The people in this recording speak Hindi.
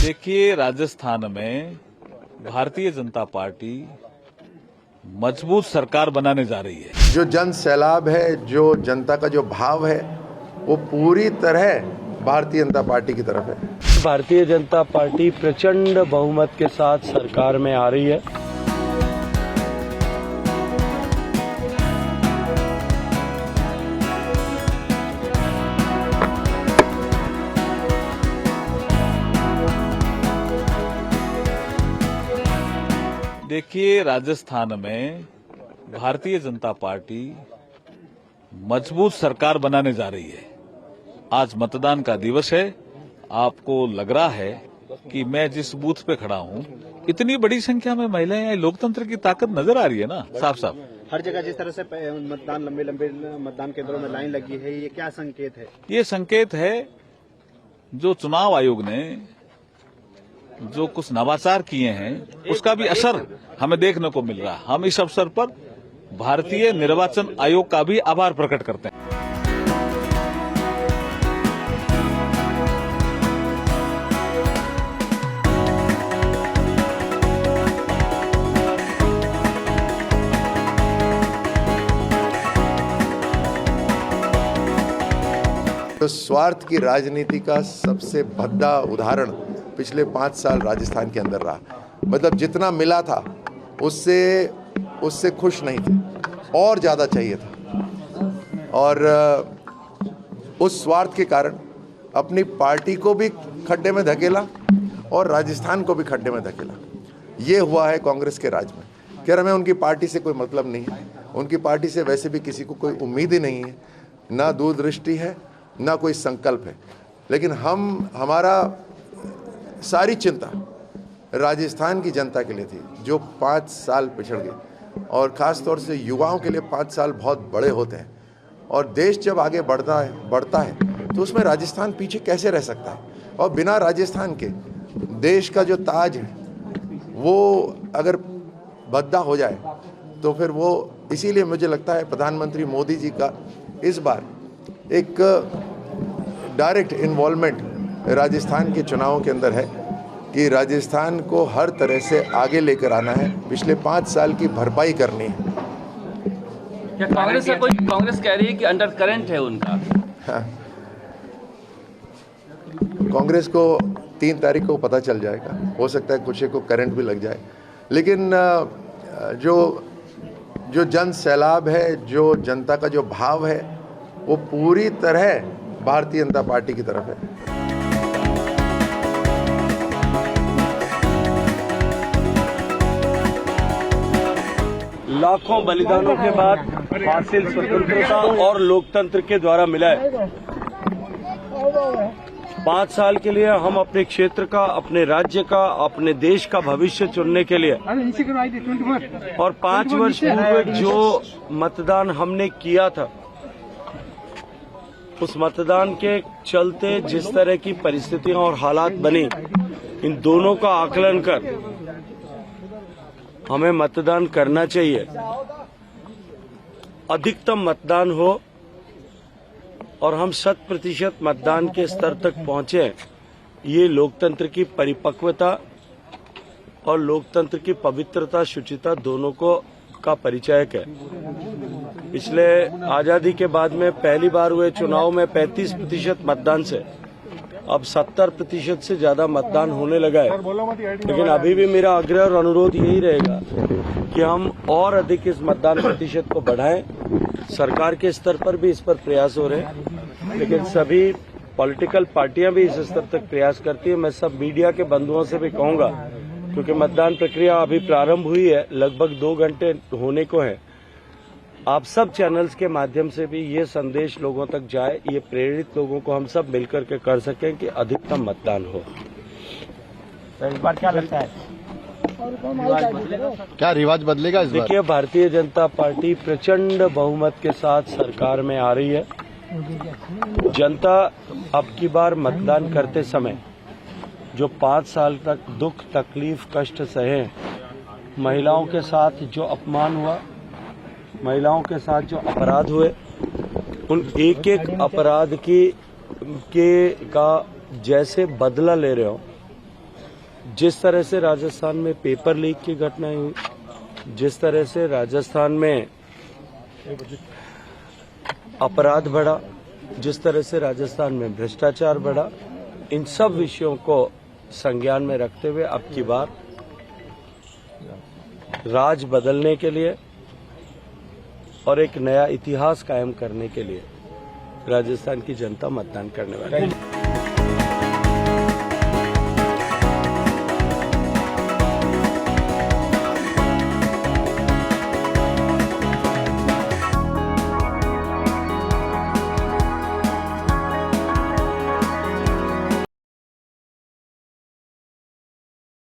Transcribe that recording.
देखिए, राजस्थान में भारतीय जनता पार्टी मजबूत सरकार बनाने जा रही है। जो जन सैलाब है, जो जनता का जो भाव है, वो पूरी तरह भारतीय जनता पार्टी की तरफ है। भारतीय जनता पार्टी प्रचंड बहुमत के साथ सरकार में आ रही है। देखिए, राजस्थान में भारतीय जनता पार्टी मजबूत सरकार बनाने जा रही है। आज मतदान का दिवस है। आपको लग रहा है कि मैं जिस बूथ पे खड़ा हूं, इतनी बड़ी संख्या में महिलाएं हैं। लोकतंत्र की ताकत नजर आ रही है ना, साफ साफ। हर जगह जिस तरह से मतदान लंबे मतदान केंद्रों में लाइन लगी है, ये क्या संकेत है? ये संकेत है जो चुनाव आयोग ने जो कुछ नवाचार किए हैं, उसका भी असर हमें देखने को मिल रहा है। हम इस अवसर पर भारतीय निर्वाचन आयोग का भी आभार प्रकट करते हैं। तो स्वार्थ की राजनीति का सबसे भद्दा उदाहरण पिछले 5 साल राजस्थान के अंदर रहा। मतलब जितना मिला था उससे खुश नहीं थे, और ज़्यादा चाहिए था। और उस स्वार्थ के कारण अपनी पार्टी को भी खड्डे में धकेला और राजस्थान को भी खड्डे में धकेला। ये हुआ है कांग्रेस के राज में। कह रहा मैं उनकी पार्टी से कोई मतलब नहीं है, उनकी पार्टी से वैसे भी किसी को कोई उम्मीद ही नहीं है, ना दूरदृष्टि है, ना कोई संकल्प है। लेकिन हमारा सारी चिंता राजस्थान की जनता के लिए थी, जो 5 साल पिछड़ गए। और ख़ास तौर से युवाओं के लिए 5 साल बहुत बड़े होते हैं। और देश जब आगे बढ़ता है तो उसमें राजस्थान पीछे कैसे रह सकता है? और बिना राजस्थान के देश का जो ताज है वो अगर भद्दा हो जाए तो फिर वो, इसीलिए मुझे लगता है प्रधानमंत्री मोदी जी का इस बार एक डायरेक्ट इन्वॉल्वमेंट राजस्थान के चुनावों के अंदर है कि राजस्थान को हर तरह से आगे लेकर आना है। पिछले 5 साल की भरपाई करनी है। क्या कांग्रेस कह रही है कि अंडर करंट है उनका? हाँ। कांग्रेस को 3 तारीख को पता चल जाएगा। हो सकता है कुछ को करंट भी लग जाए, लेकिन जो जन सैलाब है, जो जनता का जो भाव है, वो पूरी तरह भारतीय जनता पार्टी की तरफ है। लाखों बलिदानों के बाद हासिल स्वतंत्रता और लोकतंत्र के द्वारा मिला है। 5 साल के लिए हम अपने क्षेत्र का, अपने राज्य का, अपने देश का भविष्य चुनने के लिए, और 5 वर्ष पूर्व जो मतदान हमने किया था, उस मतदान के चलते जिस तरह की परिस्थितियां और हालात बनी, इन दोनों का आकलन कर हमें मतदान करना चाहिए। अधिकतम मतदान हो और हम 100% मतदान के स्तर तक पहुंचे। ये लोकतंत्र की परिपक्वता और लोकतंत्र की पवित्रता, शुचिता दोनों का परिचायक है। पिछले आजादी के बाद में पहली बार हुए चुनाव में 35% मतदान से अब 70% से ज्यादा मतदान होने लगा है। लेकिन अभी भी मेरा आग्रह और अनुरोध यही रहेगा कि हम और अधिक इस मतदान प्रतिशत को बढ़ाएं। सरकार के स्तर पर भी इस पर प्रयास हो रहे हैं, लेकिन सभी पॉलिटिकल पार्टियां भी इस स्तर तक प्रयास करती हैं। मैं सब मीडिया के बंधुओं से भी कहूंगा, क्योंकि मतदान प्रक्रिया अभी प्रारंभ हुई है, लगभग 2 घंटे होने को है। आप सब चैनल्स के माध्यम से भी ये संदेश लोगों तक जाए, ये प्रेरित लोगों को हम सब मिलकर के कर सकें कि अधिकतम मतदान हो। इस बार क्या लगता है, क्या रिवाज बदलेगा इस बार? देखिए, भारतीय जनता पार्टी प्रचंड बहुमत के साथ सरकार में आ रही है। जनता अब की बार मतदान करते समय जो 5 साल तक दुख, तकलीफ, कष्ट सहे, महिलाओं के साथ जो अपमान हुआ, महिलाओं के साथ जो अपराध हुए, उन एक एक अपराध का जैसे बदला ले रहे हो, जिस तरह से राजस्थान में पेपर लीक की घटनाएं हुई, जिस तरह से राजस्थान में अपराध बढ़ा, जिस तरह से राजस्थान में भ्रष्टाचार बढ़ा, इन सब विषयों को संज्ञान में रखते हुए अब की बार राज बदलने के लिए और एक नया इतिहास कायम करने के लिए राजस्थान की जनता मतदान करने वाली है।